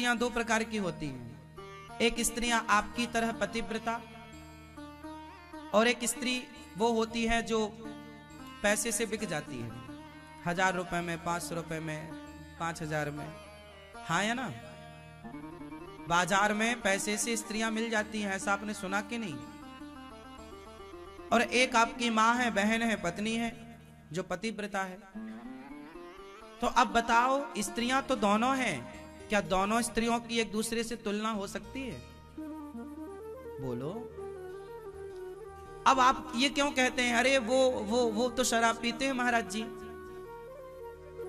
स्त्रियां दो प्रकार की होती हैं। एक स्त्रियां आपकी तरह पतिव्रता, और एक स्त्री वो होती है जो पैसे से बिक जाती है, 1000 रुपए में, 500 रुपए में, 5000 में। हाँ या ना? बाजार में पैसे से स्त्रियां मिल जाती हैं, ऐसा आपने सुना कि नहीं? और एक आपकी माँ है, बहन है, पत्नी है, जो पतिव्रता है। तो अब बताओ, स्त्रियां तो दोनों हैं, क्या दोनों स्त्रियों की एक दूसरे से तुलना हो सकती है? बोलो। अब आप ये क्यों कहते हैं, अरे वो तो शराब पीते हैं महाराज जी।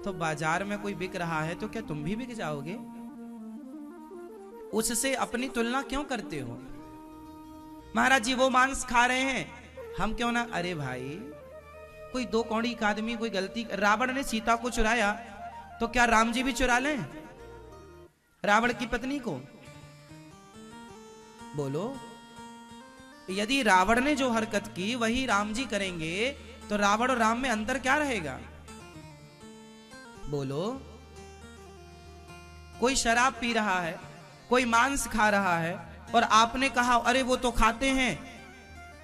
तो बाजार में कोई बिक रहा है तो क्या तुम भी बिक जाओगे? उससे अपनी तुलना क्यों करते हो? महाराज जी वो मांस खा रहे हैं, हम क्यों ना? अरे भाई, कोई दो कौड़ी का आदमी कोई गलती, रावण ने सीता को चुराया तो क्या राम जी भी चुरा लें रावण की पत्नी को? बोलो। यदि रावण ने जो हरकत की वही राम जी करेंगे तो रावण और राम में अंतर क्या रहेगा? बोलो। कोई शराब पी रहा है, कोई मांस खा रहा है, और आपने कहा अरे वो तो खाते हैं,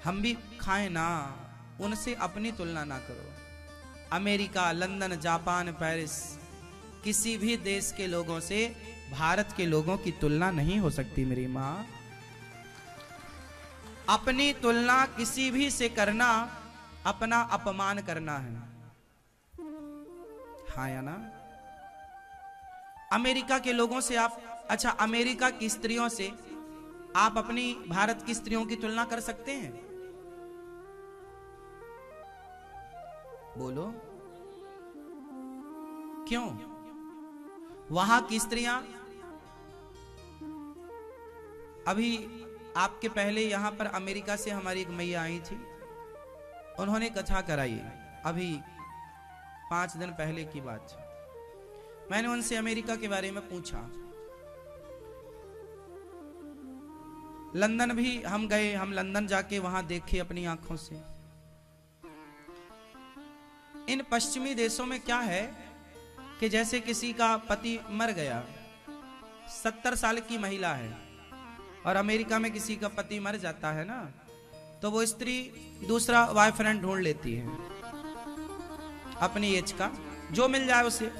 हम भी खाएं ना। उनसे अपनी तुलना ना करो। अमेरिका, लंदन, जापान, पेरिस, किसी भी देश के लोगों से भारत के लोगों की तुलना नहीं हो सकती मेरी मां। अपनी तुलना किसी भी से करना अपना अपमान करना है। हाँ या ना? अमेरिका के लोगों से आप, अच्छा अमेरिका की स्त्रियों से आप अपनी भारत की स्त्रियों की तुलना कर सकते हैं? बोलो। क्यों? वहां की स्त्रियां, अभी आपके पहले यहां पर अमेरिका से हमारी एक मैया आई थी, उन्होंने कथा कराई, अभी 5 दिन पहले की बात। मैंने उनसे अमेरिका के बारे में पूछा। लंदन भी हम गए, हम लंदन जाके वहां देखे अपनी आंखों से। इन पश्चिमी देशों में क्या है कि जैसे किसी का पति मर गया, 70 साल की महिला है, और अमेरिका में किसी का पति मर जाता है ना, तो वो स्त्री दूसरा बॉयफ्रेंड ढूंढ लेती है अपनी एज का, जो मिल जाए उसे।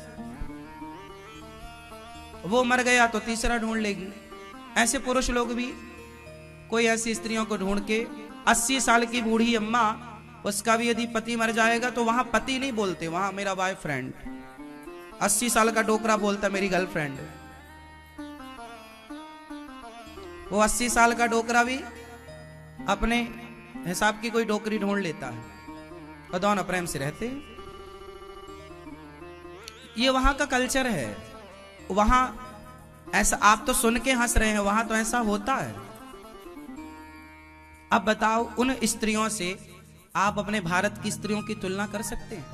वो मर गया तो तीसरा ढूंढ लेगी। ऐसे पुरुष लोग भी कोई ऐसी स्त्रियों को ढूंढ के, 80 साल की बूढ़ी अम्मा, उसका भी यदि पति मर जाएगा तो वहां पति नहीं बोलते, वहां मेरा बॉयफ्रेंड। 80 साल का डोकरा बोलता मेरी गर्लफ्रेंड। वो 80 साल का डोकरा भी अपने हिसाब की कोई डोकरी ढूंढ लेता है और दोनों प्रेम से रहते हैं। ये वहां का कल्चर है। वहां ऐसा, आप तो सुन के हंस रहे हैं, वहां तो ऐसा होता है। अब बताओ, उन स्त्रियों से आप अपने भारत की स्त्रियों की तुलना कर सकते हैं?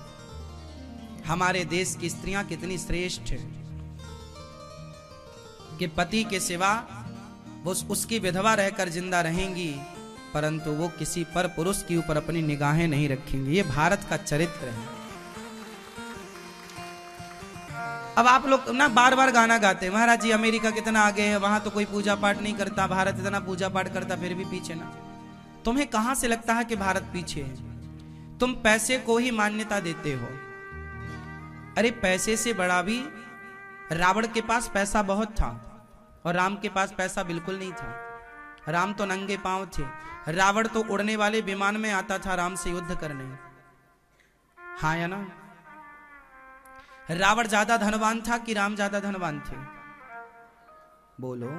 हमारे देश की स्त्रियां कितनी श्रेष्ठ है कि पति के सिवा वो उसकी विधवा रहकर जिंदा रहेंगी, परंतु वो किसी पर पुरुष के ऊपर अपनी निगाहें नहीं रखेंगी। ये भारत का चरित्र है। अब आप लोग ना बार बार गाना गाते हैं, महाराज जी अमेरिका कितना आगे है, वहां तो कोई पूजा पाठ नहीं करता, भारत इतना पूजा पाठ करता फिर भी पीछे ना। तुम्हें कहां से लगता है कि भारत पीछे है? तुम पैसे को ही मान्यता देते हो। अरे पैसे से बड़ा भी, रावण के पास पैसा बहुत था और राम के पास पैसा बिल्कुल नहीं था। राम तो नंगे पांव थे, रावण तो उड़ने वाले विमान में आता था राम से युद्ध करने। हाँ या ना? रावण ज्यादा धनवान था कि राम ज्यादा धनवान थे? बोलो।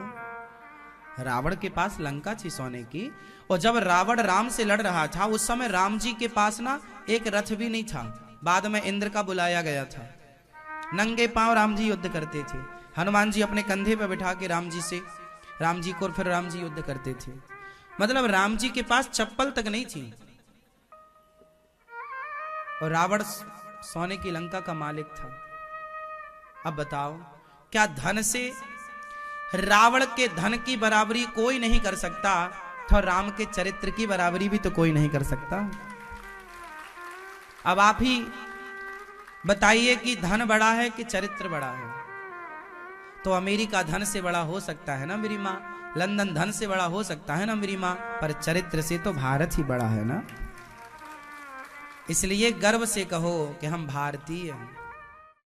रावण के पास लंका थी सोने की, और जब रावण राम से लड़ रहा था उस समय राम जी के पास ना एक रथ भी नहीं था, बाद में इंद्र का बुलाया गया था। नंगे पांव राम जी युद्ध करते थे। हनुमान जी अपने कंधे पर बिठा के राम जी को फिर राम जी युद्ध करते थे। मतलब राम जी के पास चप्पल तक नहीं थी, और रावण सोने की लंका का मालिक था। अब बताओ, क्या धन से रावण के धन की बराबरी कोई नहीं कर सकता, तो राम के चरित्र की बराबरी भी तो कोई नहीं कर सकता। अब आप ही बताइए कि धन बड़ा है कि चरित्र बड़ा है? तो अमेरिका धन से बड़ा हो सकता है ना मेरी माँ, लंदन धन से बड़ा हो सकता है ना मेरी माँ, पर चरित्र से तो भारत ही बड़ा है ना। इसलिए गर्व से कहो कि हम भारतीय हैं।